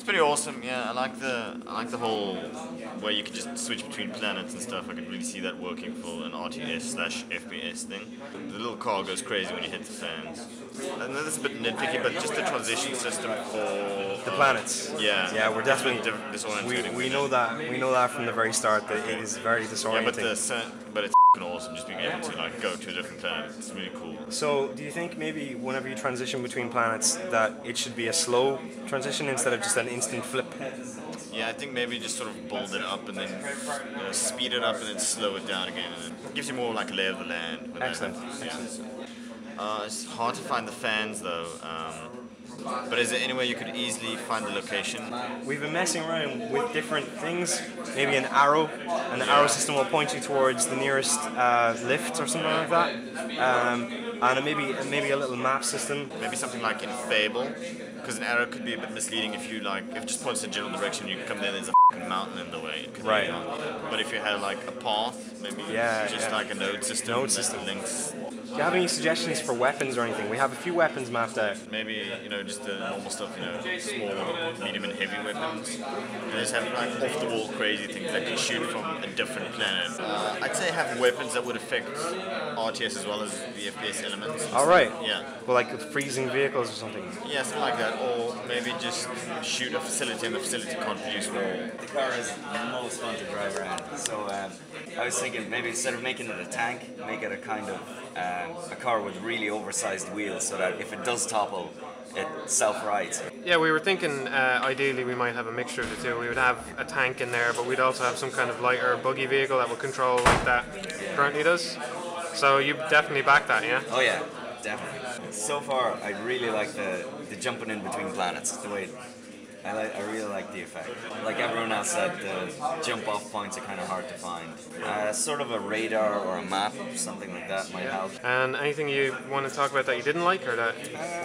It's pretty awesome. Yeah, I like the whole where you can just switch between planets and stuff. I can really see that working for an RTS/FPS thing. The little car goes crazy when you hit the fans. I know this is a bit nitpicky, but just the transition system for the planets. Yeah, we're definitely disorientating. we know that from the very start that it is very disorienting. Yeah, but it's awesome just being able to like go to a different planet. It's really cool. So, do you think maybe whenever you transition between planets that it should be a slow transition instead of just an instant flip? Yeah, I think maybe just sort of build it up and then speed it up and then slow it down again, and it gives you more like a lay of the land. Excellent. It's hard to find the fans though. But is there any way you could easily find the location? We've been messing around with different things. Maybe an arrow, and the arrow system will point you towards the nearest lift or something like that. And maybe a little map system. Maybe something like in Fable, because an arrow could be a bit misleading if it just points in a general direction. You come there, there's a mountain in the way. Right. But if you had like a path, maybe like a node system. Links. Do you have any suggestions for weapons or anything? We have a few weapons mapped out. Maybe, just the normal stuff, small, medium and heavy weapons. And just have like off-the-wall crazy things that can shoot from a different planet. I'd say have weapons that would affect RTS as well as the FPS elements. Alright. Yeah. Well, like freezing vehicles or something. Yeah, something like that. Or maybe just shoot a facility and the facility can't produce more. The car is the most fun to drive around. So I was thinking maybe instead of making it a tank, make it a kind of a car with really oversized wheels so that if it does topple, it self-rights. Yeah, we were thinking ideally we might have a mixture of the two. We would have a tank in there, but we'd also have some kind of lighter buggy vehicle that would control like that currently does. So you definitely back that, yeah? Oh yeah, definitely. So far, I really like the jumping in between planets. The way I really like the effect. Like everyone else said, the jump off points are kind of hard to find. Sort of a radar or a map, something like that might help. And anything you want to talk about that you didn't like, or that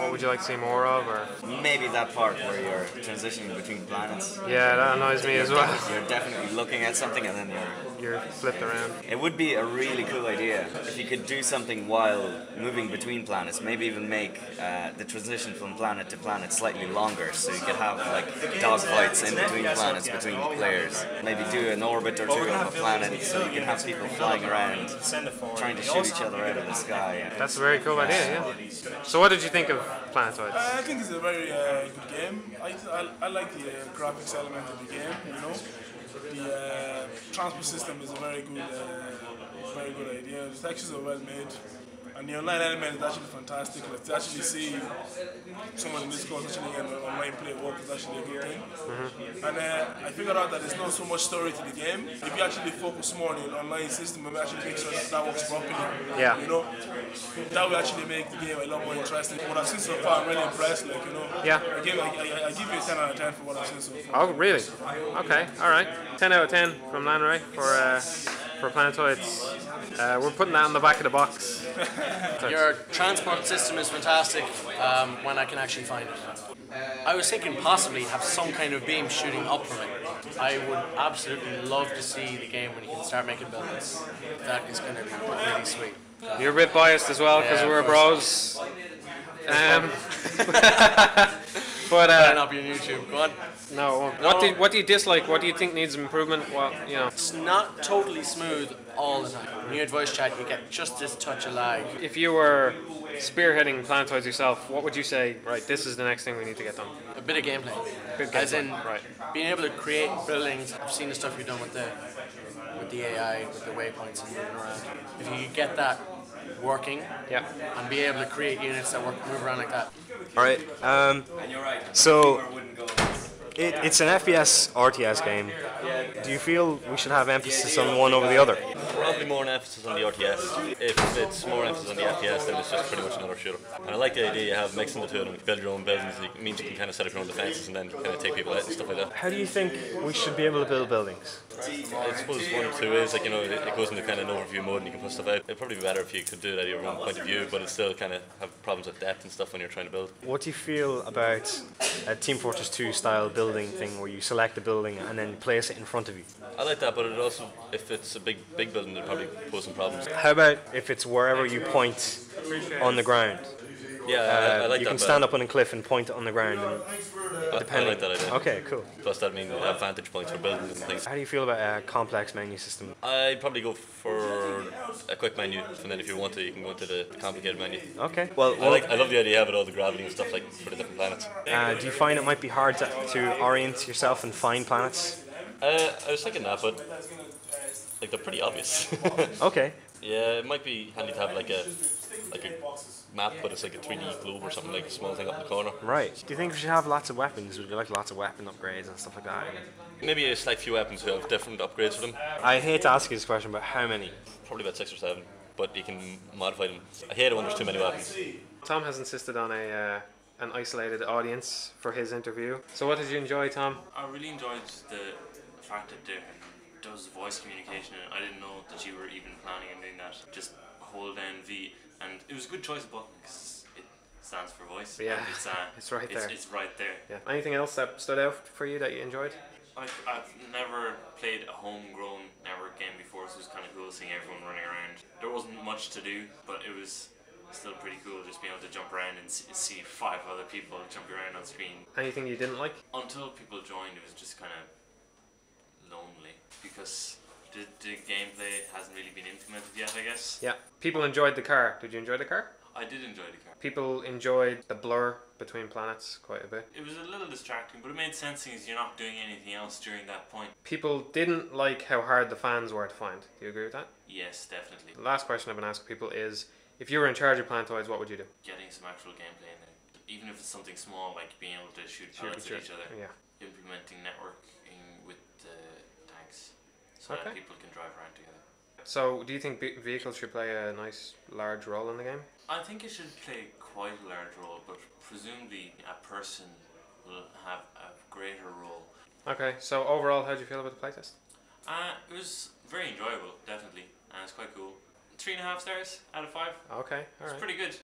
what would you like to see more of, or maybe that part where you're transitioning between planets. Yeah, that annoys me as well. You're definitely looking at something and then you're flipped around. It would be a really cool idea if you could do something while moving between planets. Maybe even make the transition from planet to planet slightly longer, so you could have like dogfights in between planets, between players. Maybe do an orbit or two of a planet so you can have people flying around trying to shoot each other out of the sky. That's a very cool idea, yeah. So what did you think of Planetoids? I think it's a very good game. I like the graphics element of the game, The transport system is a very good idea. The textures are well made. And the online element is actually fantastic. Like, to actually see someone in this course actually get an online play work is actually a good thing. And I figured out that there's not so much story to the game. If you actually focus more on the online system and actually make sure that works properly, that will actually make the game a lot more interesting. What I've seen so far, I'm really impressed. Yeah. I give you a 10 out of 10 for what I've seen so far. Oh, really? Okay, all right. 10 out of 10 from Lanray for Planetoids. We're putting that on the back of the box. Your transport system is fantastic when I can actually find it. I was thinking possibly have some kind of beam shooting up from it. I would absolutely love to see the game when you can start making buildings. That is going to be really sweet. You're a bit biased as well because we're bros. But better not be on YouTube. Go on. No. What do you dislike? What do you think needs improvement? Well, it's not totally smooth all the time. When you had voice chat, you get just this touch of lag. If you were spearheading Planetoids yourself, what would you say? Right, this is the next thing we need to get done. A bit of gameplay. As in, being able to create buildings. I've seen the stuff you've done with the AI, with the waypoints and moving around. If you could get that working, and be able to create units that move around like that. All right. So it's an FPS RTS game. Do you feel we should have emphasis on one over the other? Probably more an emphasis on the RTS. If it's more emphasis on the FPS, then it's just pretty much another shooter. And I like the idea you have mixing the two of them. Build your own buildings. It means you can kind of set up your own defences and then kind of take people out and stuff like that. How do you think we should be able to build buildings? I suppose one or two is it goes into kind of an overview mode and you can put stuff out. It'd probably be better if you could do it out of your own point of view, but it still kind of have problems with depth and stuff when you're trying to build. What do you feel about a Team Fortress 2 style building thing where you select a building and then place it in front of you? I like that, but it also, if it's a big building, it'll probably pose some problems. How about if it's wherever you point on the ground? Yeah, I like you that can stand up on a cliff and point it on the ground. And I like that idea. okay, cool. Plus, that means you have vantage points for buildings and things. How do you feel about a complex menu system? I'd probably go for a quick menu, and then if you want to, you can go into the complicated menu. Okay. Well, I love the idea you have with all the gravity and stuff like for the different planets. do you find it might be hard to orient yourself and find planets? I was thinking that, but like they're pretty obvious. Okay. Yeah, it might be handy to have like a map, but it's like a 3D globe or something, like a small thing up in the corner. Right. Do you think we should have lots of weapons? Would you like lots of weapon upgrades and stuff like that? Maybe a select few weapons who have different upgrades for them. I hate to ask you this question, but how many? Probably about 6 or 7, but you can modify them. I hate it when there's too many weapons. Tom has insisted on an isolated audience for his interview. So what did you enjoy, Tom? I really enjoyed the fact that there was voice communication, and I didn't know that you were even planning on doing that. Just hold down V, and it was a good choice of button because it stands for voice. Yeah, and it's, it's right there. It's right there. Yeah. Anything else that stood out for you that you enjoyed? I've never played a homegrown network game before, so it was kind of cool seeing everyone running around. There wasn't much to do, but it was still pretty cool just being able to jump around and see 5 other people jumping around on screen. Anything you didn't like? Until people joined, it was just kind of lonely because the gameplay hasn't really been implemented yet, I guess. Yeah. People enjoyed the car. Did you enjoy the car? I did enjoy the car. People enjoyed the blur between planets quite a bit. It was a little distracting, but it made sense because you're not doing anything else during that point. People didn't like how hard the fans were to find. Do you agree with that? Yes, definitely. The last question I've been asking people is, if you were in charge of Planetoids, what would you do? Getting some actual gameplay in there. Even if it's something small, like being able to shoot pellets at each other. Yeah. Implementing networking with the tanks so Okay. that people can drive around together. So, do you think vehicles should play a nice large role in the game? I think it should play quite a large role, but presumably a person will have a greater role. Okay, so overall, how do you feel about the playtest? It was very enjoyable, definitely, and it's quite cool. 3.5 stars out of 5. Okay, It's alright. pretty good.